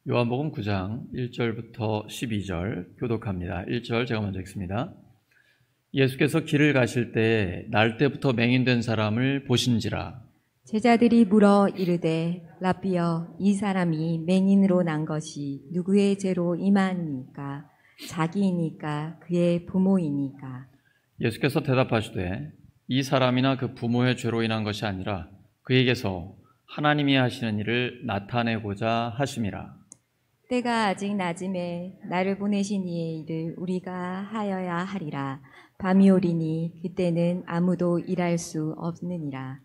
요한복음 9장 1절부터 12절 교독합니다. 1절 제가 먼저 읽습니다. 예수께서 길을 가실 때 날 때부터 맹인된 사람을 보신지라. 제자들이 물어 이르되 라삐여, 이 사람이 맹인으로 난 것이 누구의 죄로 임하니까? 자기이니까 그의 부모이니까? 예수께서 대답하시되 이 사람이나 그 부모의 죄로 인한 것이 아니라 그에게서 하나님이 하시는 일을 나타내고자 하심이라. 때가 아직 낮음에 나를 보내신 이의 일을 우리가 하여야 하리라. 밤이 오리니 그때는 아무도 일할 수 없느니라.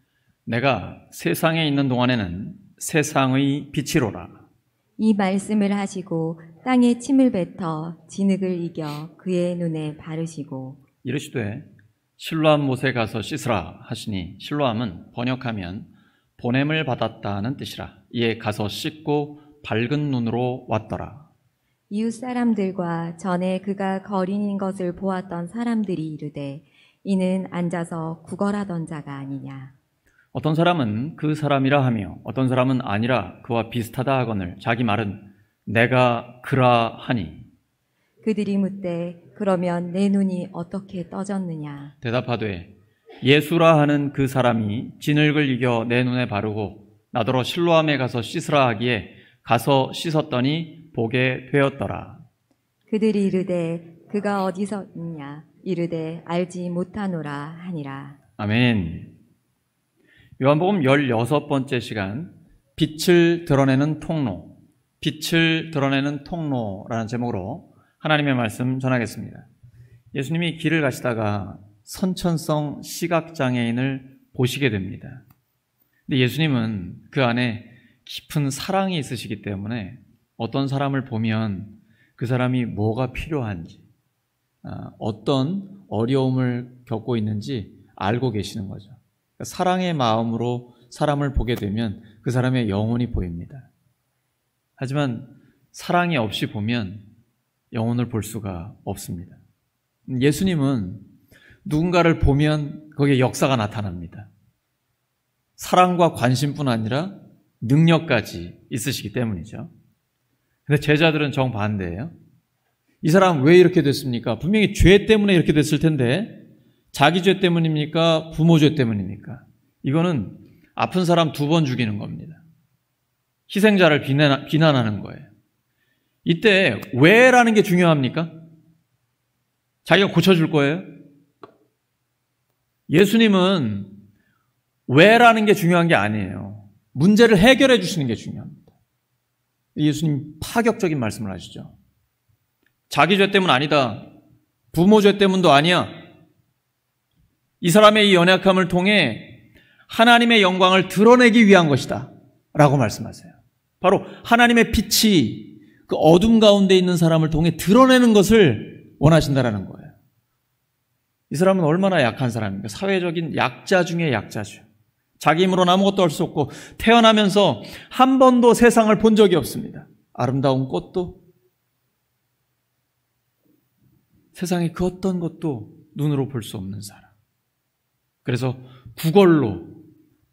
내가 세상에 있는 동안에는 세상의 빛이로라. 이 말씀을 하시고 땅에 침을 뱉어 진흙을 이겨 그의 눈에 바르시고 이르시되 실로암 못에 가서 씻으라 하시니, 실로암은 번역하면 보냄을 받았다는 뜻이라. 이에 가서 씻고 밝은 눈으로 왔더라. 이웃 사람들과 전에 그가 거린인 것을 보았던 사람들이 이르되 이는 앉아서 구걸하던 자가 아니냐. 어떤 사람은 그 사람이라 하며 어떤 사람은 아니라 그와 비슷하다 하거늘 자기 말은 내가 그라 하니. 그들이 묻되 그러면 내 눈이 어떻게 떠졌느냐. 대답하되 예수라 하는 그 사람이 진흙을 이겨 내 눈에 바르고 나더러 실로암에 가서 씻으라 하기에 가서 씻었더니 보게 되었더라. 그들이 이르되 그가 어디서 있냐. 이르되 알지 못하노라 하니라. 아멘. 요한복음 16번째 시간, 빛을 드러내는 통로, 빛을 드러내는 통로라는 제목으로 하나님의 말씀 전하겠습니다. 예수님이 길을 가시다가 선천성 시각장애인을 보시게 됩니다. 근데 예수님은 그 안에 깊은 사랑이 있으시기 때문에 어떤 사람을 보면 그 사람이 뭐가 필요한지, 어떤 어려움을 겪고 있는지 알고 계시는 거죠. 그러니까 사랑의 마음으로 사람을 보게 되면 그 사람의 영혼이 보입니다. 하지만 사랑이 없이 보면 영혼을 볼 수가 없습니다. 예수님은 누군가를 보면 거기에 역사가 나타납니다. 사랑과 관심뿐 아니라 능력까지 있으시기 때문이죠. 근데 제자들은 정반대예요. 이 사람 왜 이렇게 됐습니까? 분명히 죄 때문에 이렇게 됐을 텐데 자기 죄 때문입니까? 부모 죄 때문입니까? 이거는 아픈 사람 2번 죽이는 겁니다. 희생자를 비난하는 거예요. 이때 왜라는 게 중요합니까? 자기가 고쳐줄 거예요? 예수님은 왜라는 게 중요한 게 아니에요. 문제를 해결해 주시는 게 중요합니다. 예수님 파격적인 말씀을 하시죠. 자기 죄 때문 아니다. 부모 죄 때문도 아니야. 이 사람의 이 연약함을 통해 하나님의 영광을 드러내기 위한 것이다 라고 말씀하세요. 바로 하나님의 빛이 그 어둠 가운데 있는 사람을 통해 드러내는 것을 원하신다라는 거예요. 이 사람은 얼마나 약한 사람입니까? 사회적인 약자 중에 약자죠. 자기 힘으로는 아무것도 할 수 없고 태어나면서 한 번도 세상을 본 적이 없습니다. 아름다운 꽃도, 세상의 그 어떤 것도 눈으로 볼 수 없는 사람. 그래서 구걸로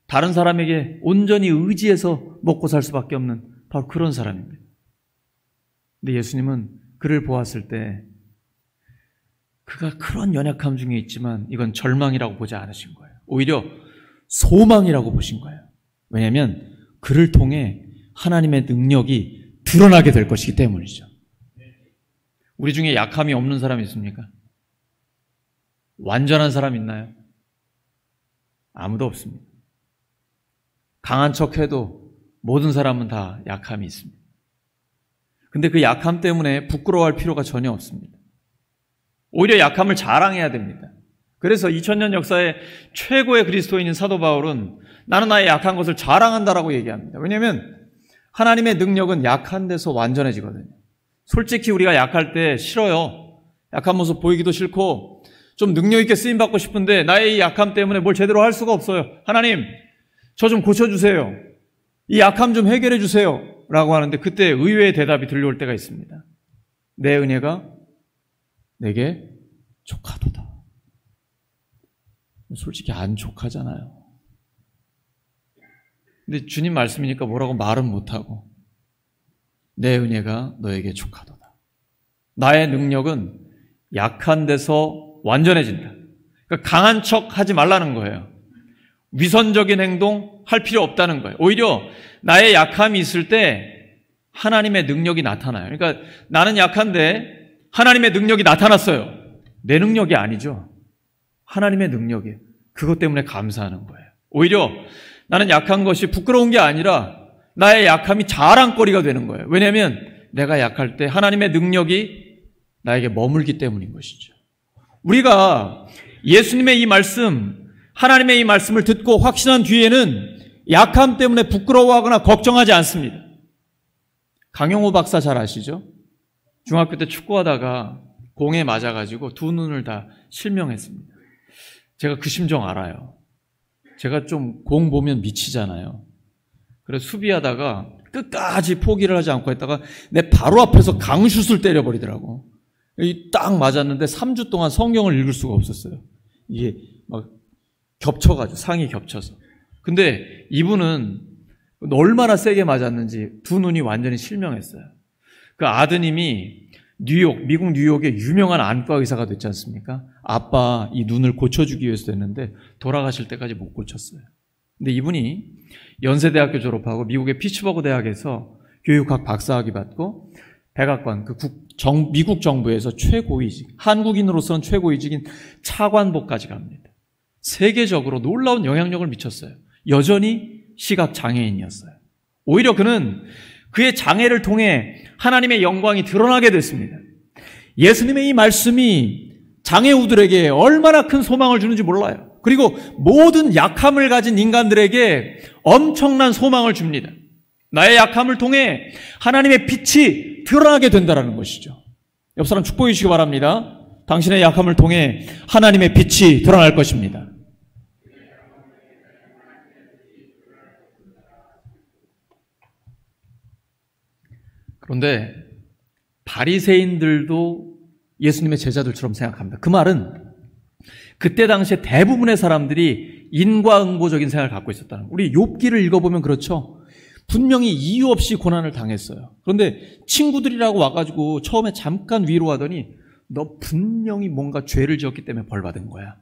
다른 사람에게 온전히 의지해서 먹고 살 수밖에 없는 바로 그런 사람입니다. 근데 예수님은 그를 보았을 때 그가 그런 연약함 중에 있지만 이건 절망이라고 보지 않으신 거예요. 오히려 소망이라고 보신 거예요. 왜냐하면 그를 통해 하나님의 능력이 드러나게 될 것이기 때문이죠. 우리 중에 약함이 없는 사람이 있습니까? 완전한 사람 있나요? 아무도 없습니다. 강한 척해도 모든 사람은 다 약함이 있습니다. 근데 그 약함 때문에 부끄러워할 필요가 전혀 없습니다. 오히려 약함을 자랑해야 됩니다. 그래서 2000년 역사의 최고의 그리스도인인 사도 바울은 나는 나의 약한 것을 자랑한다라고 얘기합니다. 왜냐하면 하나님의 능력은 약한 데서 완전해지거든요. 솔직히 우리가 약할 때 싫어요. 약한 모습 보이기도 싫고 좀 능력 있게 쓰임받고 싶은데 나의 이 약함 때문에 뭘 제대로 할 수가 없어요. 하나님, 저 좀 고쳐주세요. 이 약함 좀 해결해 주세요. 라고 하는데 그때 의외의 대답이 들려올 때가 있습니다. 내 은혜가 내게 족하도다. 솔직히 안 족하잖아요. 근데 주님 말씀이니까 뭐라고 말은 못하고 내 은혜가 너에게 족하도다. 나의 능력은 약한 데서 완전해진다. 그러니까 강한 척 하지 말라는 거예요. 위선적인 행동 할 필요 없다는 거예요. 오히려 나의 약함이 있을 때 하나님의 능력이 나타나요. 그러니까 나는 약한데 하나님의 능력이 나타났어요. 내 능력이 아니죠. 하나님의 능력이에요. 그것 때문에 감사하는 거예요. 오히려 나는 약한 것이 부끄러운 게 아니라 나의 약함이 자랑거리가 되는 거예요. 왜냐하면 내가 약할 때 하나님의 능력이 나에게 머물기 때문인 것이죠. 우리가 예수님의 이 말씀, 하나님의 이 말씀을 듣고 확신한 뒤에는 약함 때문에 부끄러워하거나 걱정하지 않습니다. 강용호 박사 잘 아시죠? 중학교 때 축구하다가 공에 맞아가지고 두 눈을 다 실명했습니다. 제가 그 심정 알아요. 제가 좀 공 보면 미치잖아요. 그래서 수비하다가 끝까지 포기를 하지 않고 했다가 내 바로 앞에서 강슛을 때려버리더라고. 딱 맞았는데 3주 동안 성경을 읽을 수가 없었어요. 이게 막 겹쳐가지고, 상이 겹쳐서. 근데 이분은 얼마나 세게 맞았는지 두 눈이 완전히 실명했어요. 그 아드님이 미국 뉴욕의 유명한 안과 의사가 됐지 않습니까? 아빠 이 눈을 고쳐주기 위해서 됐는데 돌아가실 때까지 못 고쳤어요. 근데 이분이 연세대학교 졸업하고 미국의 피츠버그 대학에서 교육학 박사학위 받고 백악관, 미국 정부에서 최고위직, 한국인으로서는 최고위직인 차관보까지 갑니다. 세계적으로 놀라운 영향력을 미쳤어요. 여전히 시각장애인이었어요. 오히려 그는 그의 장애를 통해 하나님의 영광이 드러나게 됐습니다. 예수님의 이 말씀이 장애우들에게 얼마나 큰 소망을 주는지 몰라요. 그리고 모든 약함을 가진 인간들에게 엄청난 소망을 줍니다. 나의 약함을 통해 하나님의 빛이 드러나게 된다는 것이죠. 옆 사람 축복해 주시기 바랍니다. 당신의 약함을 통해 하나님의 빛이 드러날 것입니다. 그런데 바리새인들도 예수님의 제자들처럼 생각합니다. 그 말은 그때 당시에 대부분의 사람들이 인과응보적인 생각을 갖고 있었다는 거예요. 우리 욥기를 읽어보면 그렇죠. 분명히 이유 없이 고난을 당했어요. 그런데 친구들이라고 와가지고 처음에 잠깐 위로하더니 너 분명히 뭔가 죄를 지었기 때문에 벌 받은 거야.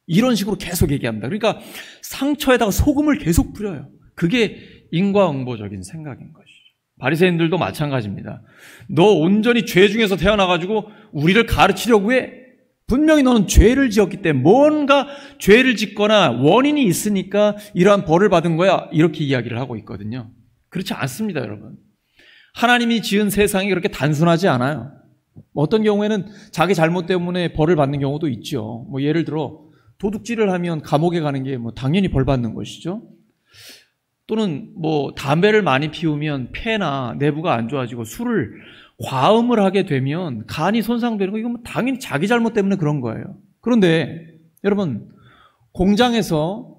이런 식으로 계속 얘기합니다. 그러니까 상처에다가 소금을 계속 뿌려요. 그게 인과응보적인 생각인 것이죠. 바리새인들도 마찬가지입니다. 너 온전히 죄 중에서 태어나가지고 우리를 가르치려고 해? 분명히 너는 죄를 지었기 때문에 뭔가 죄를 짓거나 원인이 있으니까 이러한 벌을 받은 거야. 이렇게 이야기를 하고 있거든요. 그렇지 않습니다, 여러분. 하나님이 지은 세상이 그렇게 단순하지 않아요. 어떤 경우에는 자기 잘못 때문에 벌을 받는 경우도 있죠. 예를 들어 도둑질을 하면 감옥에 가는 게 당연히 벌 받는 것이죠. 또는 담배를 많이 피우면 폐나 내부가 안 좋아지고 술을 과음을 하게 되면 간이 손상되는 거, 이건 당연히 자기 잘못 때문에 그런 거예요. 그런데 여러분, 공장에서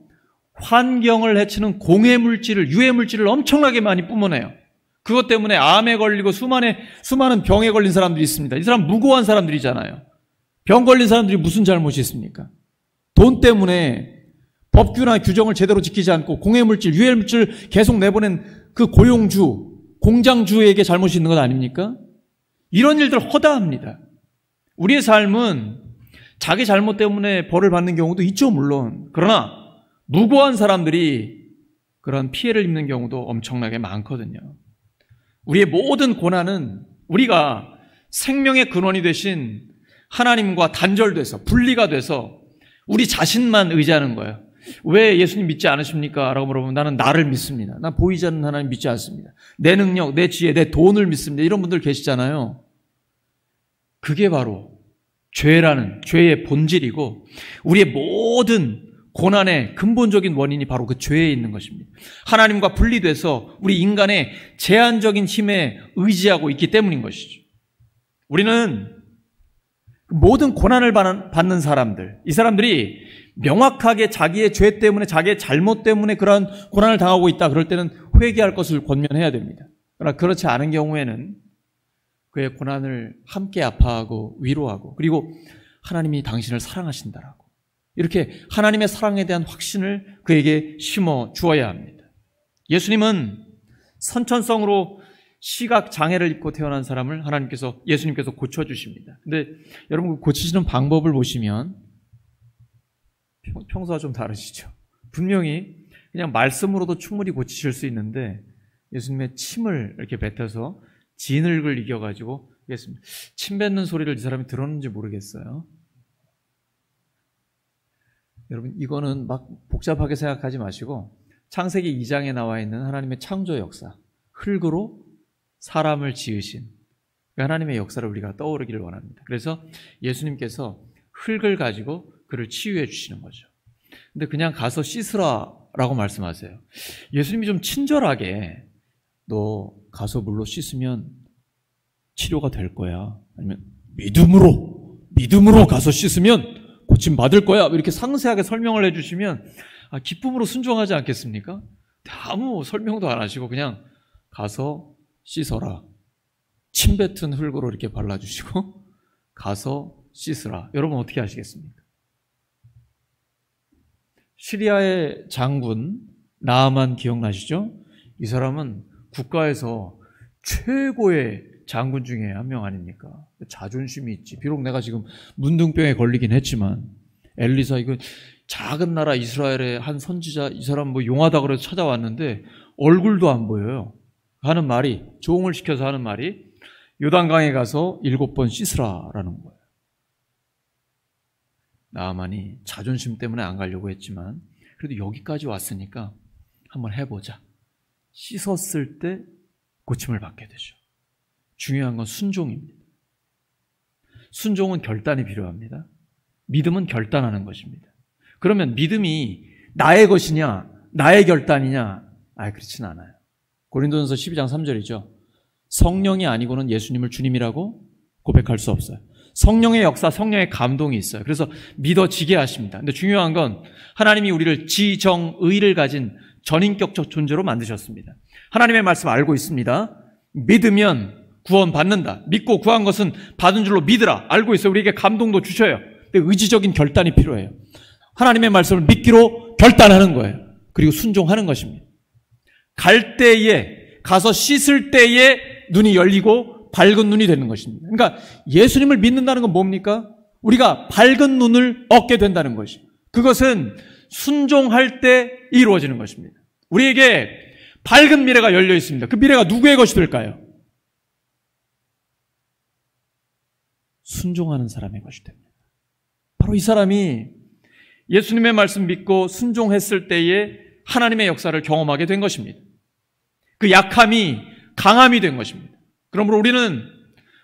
환경을 해치는 공해 물질을, 유해 물질을 엄청나게 많이 뿜어내요. 그것 때문에 암에 걸리고 수많은 병에 걸린 사람들이 있습니다. 이 사람 무고한 사람들이잖아요. 병 걸린 사람들이 무슨 잘못이 있습니까? 돈 때문에 법규나 규정을 제대로 지키지 않고 공해물질, 유해물질 계속 내보낸 그 고용주, 공장주에게 잘못이 있는 것 아닙니까? 이런 일들 허다합니다. 우리의 삶은 자기 잘못 때문에 벌을 받는 경우도 있죠, 물론. 그러나 무고한 사람들이 그런 피해를 입는 경우도 엄청나게 많거든요. 우리의 모든 고난은 우리가 생명의 근원이 되신 하나님과 단절돼서, 분리가 돼서 우리 자신만 의지하는 거예요. 왜 예수님 믿지 않으십니까? 라고 물어보면 나는 나를 믿습니다. 난 보이지 않는 하나님 믿지 않습니다. 내 능력, 내 지혜, 내 돈을 믿습니다. 이런 분들 계시잖아요. 그게 바로 죄의 본질이고 우리의 모든 고난의 근본적인 원인이 바로 그 죄에 있는 것입니다. 하나님과 분리돼서 우리 인간의 제한적인 힘에 의지하고 있기 때문인 것이죠. 우리는 모든 고난을 받는 사람들, 이 사람들이 명확하게 자기의 죄 때문에, 자기의 잘못 때문에 그러한 고난을 당하고 있다. 그럴 때는 회개할 것을 권면해야 됩니다. 그러나 그렇지 않은 경우에는 그의 고난을 함께 아파하고 위로하고, 그리고 하나님이 당신을 사랑하신다라고, 이렇게 하나님의 사랑에 대한 확신을 그에게 심어 주어야 합니다. 예수님은 선천성으로 시각 장애를 입고 태어난 사람을 예수님께서 고쳐주십니다. 근데 여러분 고치시는 방법을 보시면 평소와 좀 다르시죠. 분명히 그냥 말씀으로도 충분히 고치실 수 있는데 예수님의 침을 이렇게 뱉어서 진흙을 이겨가지고 침 뱉는 소리를 이 사람이 들었는지 모르겠어요. 여러분 이거는 막 복잡하게 생각하지 마시고 창세기 2장에 나와 있는 하나님의 창조 역사, 흙으로 사람을 지으신 하나님의 역사를 우리가 떠오르기를 원합니다. 그래서 예수님께서 흙을 가지고 그를 치유해 주시는 거죠. 근데 그냥 가서 씻으라라고 말씀하세요. 예수님이 좀 친절하게 너 가서 물로 씻으면 치료가 될 거야. 아니면 믿음으로 가서 씻으면 고침 받을 거야. 이렇게 상세하게 설명을 해주시면 기쁨으로 순종하지 않겠습니까? 아무 설명도 안 하시고 그냥 가서 씻어라. 침 뱉은 흙으로 이렇게 발라주시고 가서 씻으라. 여러분 어떻게 하시겠습니까? 시리아의 장군 나아만 기억나시죠? 이 사람은 국가에서 최고의 장군 중에 한 명 아닙니까? 자존심이 있지. 비록 내가 지금 문둥병에 걸리긴 했지만 엘리사 이거 작은 나라 이스라엘의 한 선지자 이 사람 뭐 용하다 그래서 찾아왔는데 얼굴도 안 보여요. 하는 말이 조응을 시켜서 하는 말이 요단강에 가서 7번 씻으라라는 거예요. 나아만이 자존심 때문에 안 가려고 했지만 그래도 여기까지 왔으니까 한번 해보자. 씻었을 때 고침을 받게 되죠. 중요한 건 순종입니다. 순종은 결단이 필요합니다. 믿음은 결단하는 것입니다. 그러면 믿음이 나의 것이냐 나의 결단이냐? 그렇진 않아요. 고린도전서 12장 3절이죠. 성령이 아니고는 예수님을 주님이라고 고백할 수 없어요. 성령의 역사, 성령의 감동이 있어요. 그래서 믿어지게 하십니다. 근데 중요한 건 하나님이 우리를 지정의를 가진 전인격적 존재로 만드셨습니다. 하나님의 말씀 알고 있습니다. 믿으면 구원받는다. 믿고 구한 것은 받은 줄로 믿으라. 알고 있어요. 우리에게 감동도 주셔요. 근데 의지적인 결단이 필요해요. 하나님의 말씀을 믿기로 결단하는 거예요. 그리고 순종하는 것입니다. 갈 때에, 가서 씻을 때에 눈이 열리고 밝은 눈이 되는 것입니다. 그러니까 예수님을 믿는다는 건 뭡니까? 우리가 밝은 눈을 얻게 된다는 것이죠. 그것은 순종할 때 이루어지는 것입니다. 우리에게 밝은 미래가 열려 있습니다. 그 미래가 누구의 것이 될까요? 순종하는 사람의 것이 됩니다. 바로 이 사람이 예수님의 말씀 믿고 순종했을 때에 하나님의 역사를 경험하게 된 것입니다. 그 약함이 강함이 된 것입니다. 그러므로 우리는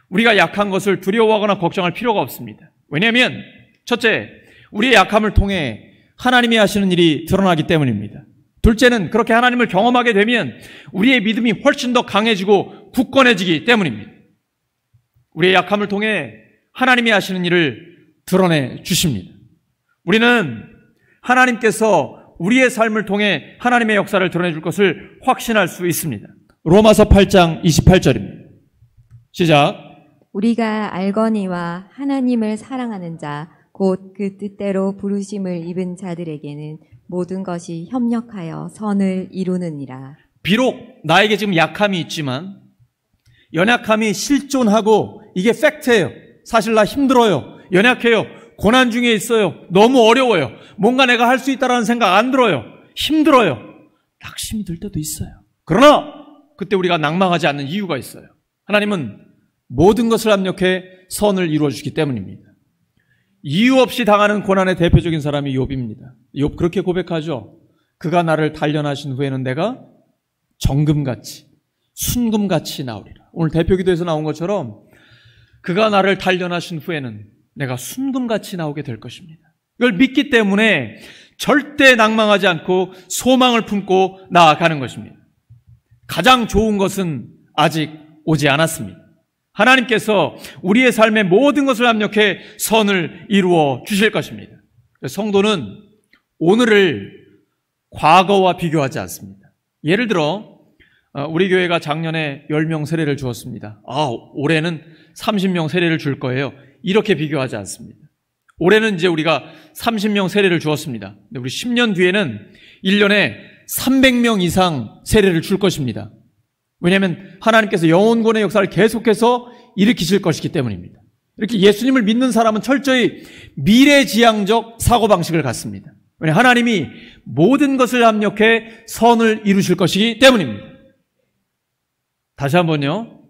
우리가 약한 것을 두려워하거나 걱정할 필요가 없습니다. 왜냐하면 첫째, 우리의 약함을 통해 하나님이 하시는 일이 드러나기 때문입니다. 둘째는 그렇게 하나님을 경험하게 되면 우리의 믿음이 훨씬 더 강해지고 굳건해지기 때문입니다. 우리의 약함을 통해 하나님이 하시는 일을 드러내 주십니다. 우리는 하나님께서 우리의 삶을 통해 하나님의 역사를 드러내 줄 것을 확신할 수 있습니다. 로마서 8장 28절입니다. 시작. 우리가 알거니와 하나님을 사랑하는 자 곧 그 뜻대로 부르심을 입은 자들에게는 모든 것이 협력하여 선을 이루느니라. 비록 나에게 지금 약함이 있지만 연약함이 실존하고 이게 팩트예요. 사실 나 힘들어요. 연약해요. 고난 중에 있어요. 너무 어려워요. 뭔가 내가 할 수 있다는 생각 안 들어요. 힘들어요. 낙심이 들 때도 있어요. 그러나 그때 우리가 낭망하지 않는 이유가 있어요. 하나님은 모든 것을 합력해 선을 이루어 주기 때문입니다. 이유 없이 당하는 고난의 대표적인 사람이 욥입니다. 욥 그렇게 고백하죠. 그가 나를 단련하신 후에는 내가 정금같이 순금같이 나오리라. 오늘 대표기도에서 나온 것처럼 그가 나를 단련하신 후에는 내가 순금같이 나오게 될 것입니다. 이걸 믿기 때문에 절대 낭망하지 않고 소망을 품고 나아가는 것입니다. 가장 좋은 것은 아직 오지 않았습니다. 하나님께서 우리의 삶의 모든 것을 합력해 선을 이루어 주실 것입니다. 성도는 오늘을 과거와 비교하지 않습니다. 예를 들어 우리 교회가 작년에 10명 세례를 주었습니다. 올해는 30명 세례를 줄 거예요. 이렇게 비교하지 않습니다. 올해는 이제 우리가 30명 세례를 주었습니다. 근데 우리 10년 뒤에는 1년에 300명 이상 세례를 줄 것입니다. 왜냐하면 하나님께서 영혼권의 역사를 계속해서 일으키실 것이기 때문입니다. 이렇게 예수님을 믿는 사람은 철저히 미래지향적 사고방식을 갖습니다. 왜냐하면 하나님이 모든 것을 합력해 선을 이루실 것이기 때문입니다. 다시 한번요.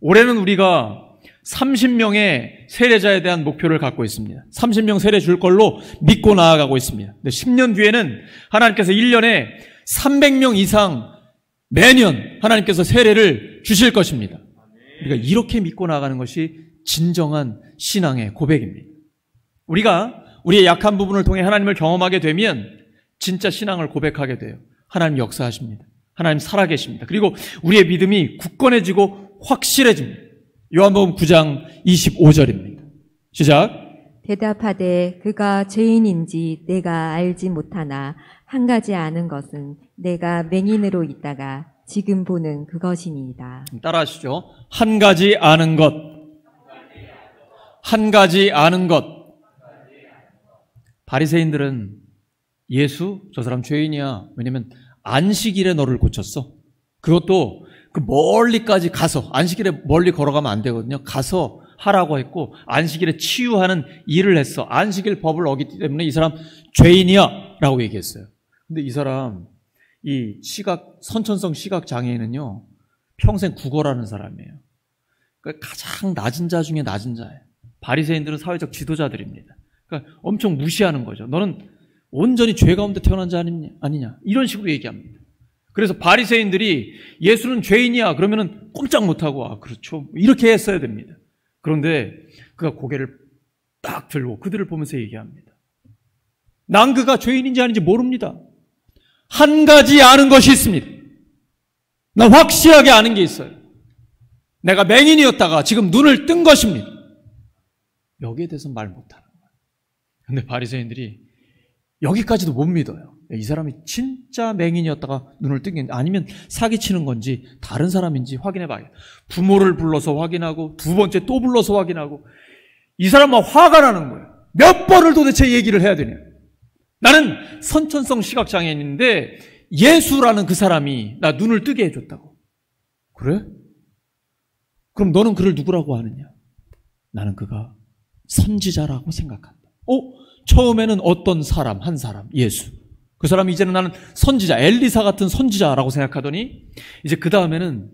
올해는 우리가 30명의 세례자에 대한 목표를 갖고 있습니다. 30명 세례 줄 걸로 믿고 나아가고 있습니다. 근데 10년 뒤에는 하나님께서 1년에 300명 이상 매년 하나님께서 세례를 주실 것입니다. 우리가 이렇게 믿고 나아가는 것이 진정한 신앙의 고백입니다. 우리가 우리의 약한 부분을 통해 하나님을 경험하게 되면 진짜 신앙을 고백하게 돼요. 하나님 역사하십니다. 하나님 살아계십니다. 그리고 우리의 믿음이 굳건해지고 확실해집니다. 요한복음 9장 25절입니다. 시작. 대답하되 그가 죄인인지 내가 알지 못하나 한 가지 아는 것은 내가 맹인으로 있다가 지금 보는 그것이니이다. 따라하시죠. 한 가지 아는 것. 한 가지 아는 것. 바리새인들은 예수, 저 사람 죄인이야. 왜냐면 안식일에 너를 고쳤어. 그것도 그 멀리까지 가서, 안식일에 멀리 걸어가면 안 되거든요. 가서 하라고 했고 안식일에 치유하는 일을 했어. 안식일 법을 어겼기 때문에 이 사람 죄인이야 라고 얘기했어요. 근데 이 사람, 이 선천성 시각 장애인은요, 평생 구걸하는 사람이에요. 그러니까 가장 낮은 자 중에 낮은 자예요. 바리새인들은 사회적 지도자들입니다. 그러니까 엄청 무시하는 거죠. 너는 온전히 죄 가운데 태어난 자 아니냐, 이런 식으로 얘기합니다. 그래서 바리새인들이 예수는 죄인이야 그러면은 꼼짝 못하고, 아 그렇죠, 이렇게 했어야 됩니다. 그런데 그가 고개를 딱 들고 그들을 보면서 얘기합니다. 난 그가 죄인인지 아닌지 모릅니다. 한 가지 아는 것이 있습니다. 난 확실하게 아는 게 있어요. 내가 맹인이었다가 지금 눈을 뜬 것입니다. 여기에 대해서 말 못하는 거예요. 근데 바리새인들이 여기까지도 못 믿어요. 이 사람이 진짜 맹인이었다가 눈을 뜬 게 아니면 사기치는 건지 다른 사람인지 확인해 봐요. 부모를 불러서 확인하고 두 번째 또 불러서 확인하고, 이 사람은 화가 나는 거예요. 몇 번을 도대체 얘기를 해야 되냐. 나는 선천성 시각장애인인데 예수라는 그 사람이 나 눈을 뜨게 해줬다고. 그래? 그럼 너는 그를 누구라고 하느냐? 나는 그가 선지자라고 생각한다. 처음에는 어떤 사람, 한 사람, 예수. 그 사람이 이제는 나는 선지자, 엘리사 같은 선지자라고 생각하더니 이제 그 다음에는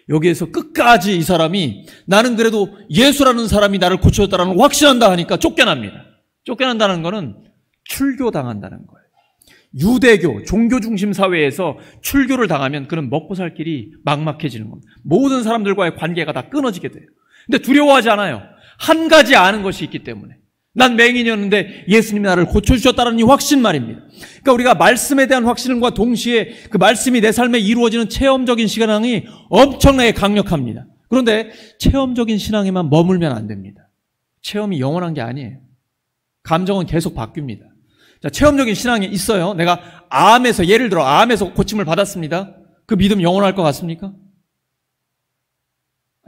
여기에서 끝까지 이 사람이 나는 그래도 예수라는 사람이 나를 고쳐줬다라는 걸 확신한다 하니까 쫓겨납니다. 쫓겨난다는 거는 출교당한다는 거예요. 유대교, 종교 중심 사회에서 출교를 당하면 그는 먹고 살 길이 막막해지는 겁니다. 모든 사람들과의 관계가 다 끊어지게 돼요. 근데 두려워하지 않아요. 한 가지 아는 것이 있기 때문에. 난 맹인이었는데 예수님이 나를 고쳐주셨다는 이 확신 말입니다. 그러니까 우리가 말씀에 대한 확신과 동시에 그 말씀이 내 삶에 이루어지는 체험적인 신앙이 엄청나게 강력합니다. 그런데 체험적인 신앙에만 머물면 안 됩니다. 체험이 영원한 게 아니에요. 감정은 계속 바뀝니다. 자, 체험적인 신앙이 있어요. 내가 암에서, 예를 들어 암에서 고침을 받았습니다. 그 믿음 영원할 것 같습니까?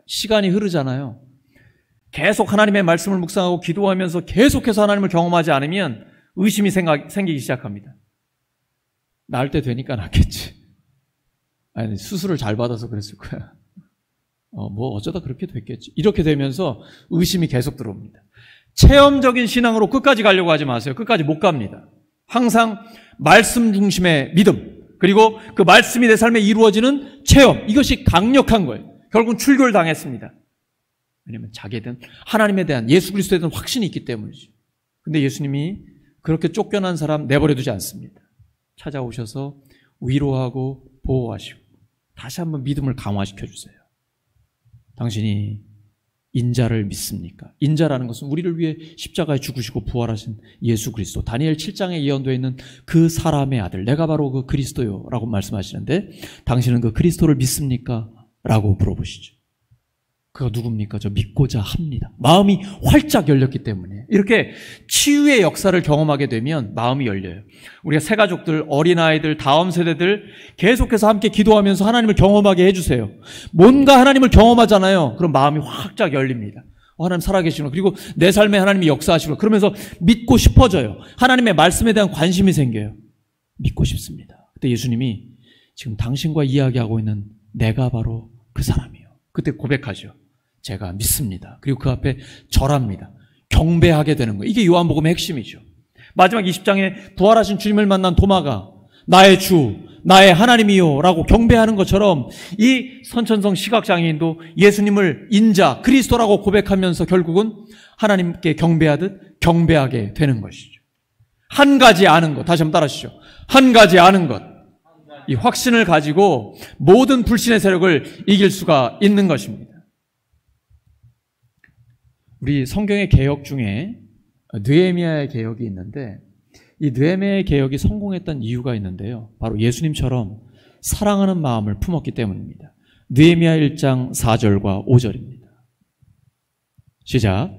시간이 흐르잖아요. 계속 하나님의 말씀을 묵상하고 기도하면서 계속해서 하나님을 경험하지 않으면 의심이 생기기 시작합니다. 나을 때 되니까 낫겠지. 아니, 수술을 잘 받아서 그랬을 거야. 어쩌다 그렇게 됐겠지. 이렇게 되면서 의심이 계속 들어옵니다. 체험적인 신앙으로 끝까지 가려고 하지 마세요. 끝까지 못 갑니다. 항상 말씀 중심의 믿음, 그리고 그 말씀이 내 삶에 이루어지는 체험, 이것이 강력한 거예요. 결국은 출교를 당했습니다. 왜냐하면 자기에 대한, 하나님에 대한, 예수 그리스도에 대한 확신이 있기 때문이죠. 근데 예수님이 그렇게 쫓겨난 사람 내버려 두지 않습니다. 찾아오셔서 위로하고 보호하시고 다시 한번 믿음을 강화시켜 주세요. 당신이 인자를 믿습니까? 인자라는 것은 우리를 위해 십자가에 죽으시고 부활하신 예수 그리스도, 다니엘 7장에 예언되어 있는 그 사람의 아들, 내가 바로 그 그리스도요 라고 말씀하시는데, 당신은 그 그리스도를 믿습니까? 라고 물어보시죠. 그가 누굽니까? 저 믿고자 합니다. 마음이 활짝 열렸기 때문에. 이렇게 치유의 역사를 경험하게 되면 마음이 열려요. 우리가 새가족들, 어린아이들, 다음 세대들 계속해서 함께 기도하면서 하나님을 경험하게 해주세요. 뭔가 하나님을 경험하잖아요. 그럼 마음이 활짝 열립니다. 하나님 살아계시구나. 그리고 내 삶에 하나님이 역사하시구나. 그러면서 믿고 싶어져요. 하나님의 말씀에 대한 관심이 생겨요. 믿고 싶습니다. 그때 예수님이 지금 당신과 이야기하고 있는 내가 바로 그 사람이요. 그때 고백하죠. 제가 믿습니다. 그리고 그 앞에 절합니다. 경배하게 되는 거예요. 이게 요한복음의 핵심이죠. 마지막 20장에 부활하신 주님을 만난 도마가 나의 주, 나의 하나님이요 라고 경배하는 것처럼 이 선천성 시각장애인도 예수님을 인자, 그리스도라고 고백하면서 결국은 하나님께 경배하듯 경배하게 되는 것이죠. 한 가지 아는 것, 다시 한번 따라하시죠. 한 가지 아는 것. 이 확신을 가지고 모든 불신의 세력을 이길 수가 있는 것입니다. 우리 성경의 개혁 중에 느헤미야의 개혁이 있는데 이 느헤미야의 개혁이 성공했던 이유가 있는데요. 바로 예수님처럼 사랑하는 마음을 품었기 때문입니다. 느헤미야 1장 4절과 5절입니다. 시작.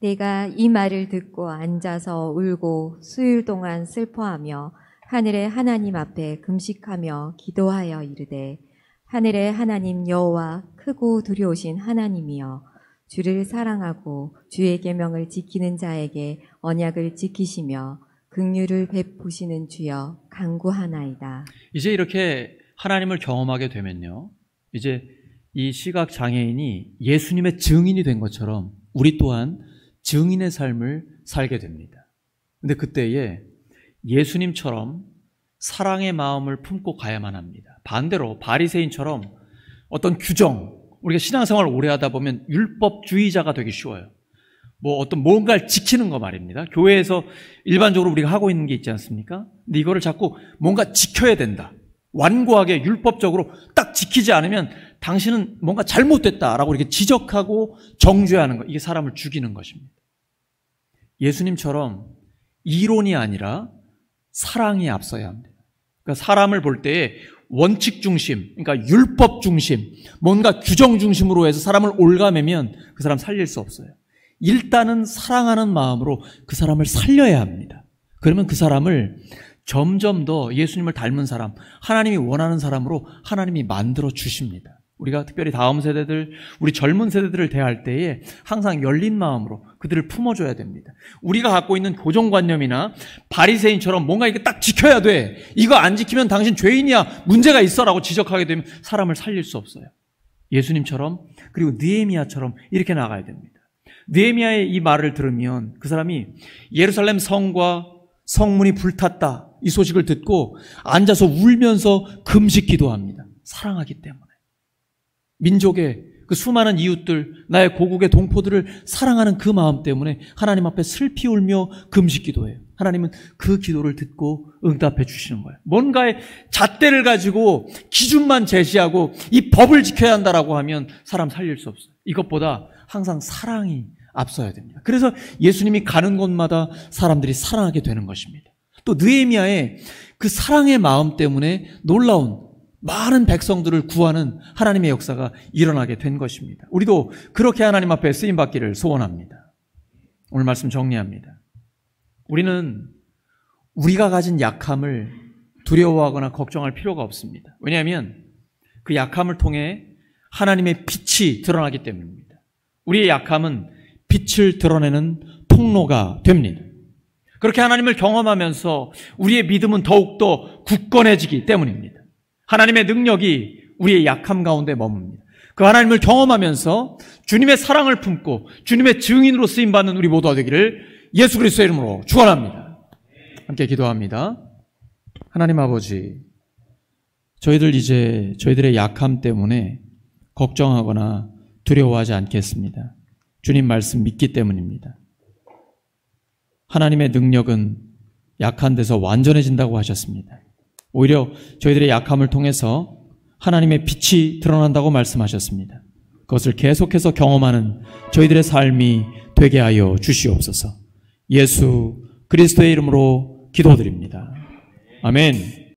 내가 이 말을 듣고 앉아서 울고 수일 동안 슬퍼하며 하늘의 하나님 앞에 금식하며 기도하여 이르되 하늘의 하나님 여호와 크고 두려우신 하나님이여 주를 사랑하고 주의 계명을 지키는 자에게 언약을 지키시며 긍휼을 베푸시는 주여 간구하나이다. 이제 이렇게 하나님을 경험하게 되면요. 이제 이 시각 장애인이 예수님의 증인이 된 것처럼 우리 또한 증인의 삶을 살게 됩니다. 근데 그때에 예수님처럼 사랑의 마음을 품고 가야만 합니다. 반대로 바리새인처럼 어떤 규정, 우리가 신앙생활을 오래 하다 보면 율법주의자가 되기 쉬워요. 뭔가를 지키는 거 말입니다. 교회에서 일반적으로 우리가 하고 있는 게 있지 않습니까? 근데 이거를 자꾸 뭔가 지켜야 된다. 완고하게 율법적으로 딱 지키지 않으면 당신은 뭔가 잘못됐다라고 이렇게 지적하고 정죄하는 거. 이게 사람을 죽이는 것입니다. 예수님처럼 이론이 아니라 사랑이 앞서야 합니다. 그러니까 사람을 볼 때에 원칙 중심, 그러니까 율법 중심, 뭔가 규정 중심으로 해서 사람을 올가매면 그 사람 살릴 수 없어요. 일단은 사랑하는 마음으로 그 사람을 살려야 합니다. 그러면 그 사람을 점점 더 예수님을 닮은 사람, 하나님이 원하는 사람으로 하나님이 만들어 주십니다. 우리가 특별히 다음 세대들, 우리 젊은 세대들을 대할 때에 항상 열린 마음으로 그들을 품어줘야 됩니다. 우리가 갖고 있는 고정관념이나 바리새인처럼 뭔가 이게 딱 지켜야 돼. 이거 안 지키면 당신 죄인이야. 문제가 있어라고 지적하게 되면 사람을 살릴 수 없어요. 예수님처럼 그리고 느헤미야처럼 이렇게 나가야 됩니다. 느헤미야의 이 말을 들으면 그 사람이 예루살렘 성과 성문이 불탔다. 이 소식을 듣고 앉아서 울면서 금식 기도합니다. 사랑하기 때문에. 민족의 그 수많은 이웃들, 나의 고국의 동포들을 사랑하는 그 마음 때문에 하나님 앞에 슬피 울며 금식 기도해요. 하나님은 그 기도를 듣고 응답해 주시는 거예요. 뭔가의 잣대를 가지고 기준만 제시하고 이 법을 지켜야 한다라고 하면 사람 살릴 수 없어요. 이것보다 항상 사랑이 앞서야 됩니다. 그래서 예수님이 가는 곳마다 사람들이 사랑하게 되는 것입니다. 또 느헤미야의 그 사랑의 마음 때문에 놀라운 많은 백성들을 구하는 하나님의 역사가 일어나게 된 것입니다. 우리도 그렇게 하나님 앞에 쓰임받기를 소원합니다. 오늘 말씀 정리합니다. 우리는 우리가 가진 약함을 두려워하거나 걱정할 필요가 없습니다. 왜냐하면 그 약함을 통해 하나님의 빛이 드러나기 때문입니다. 우리의 약함은 빛을 드러내는 통로가 됩니다. 그렇게 하나님을 경험하면서 우리의 믿음은 더욱더 굳건해지기 때문입니다. 하나님의 능력이 우리의 약함 가운데 머뭅니다. 그 하나님을 경험하면서 주님의 사랑을 품고 주님의 증인으로 쓰임받는 우리 모두가 되기를 예수 그리스도의 이름으로 축원합니다. 함께 기도합니다. 하나님 아버지, 저희들 이제 저희들의 약함 때문에 걱정하거나 두려워하지 않겠습니다. 주님 말씀 믿기 때문입니다. 하나님의 능력은 약한 데서 완전해진다고 하셨습니다. 오히려 저희들의 약함을 통해서 하나님의 빛이 드러난다고 말씀하셨습니다. 그것을 계속해서 경험하는 저희들의 삶이 되게 하여 주시옵소서. 예수 그리스도의 이름으로 기도드립니다. 아멘.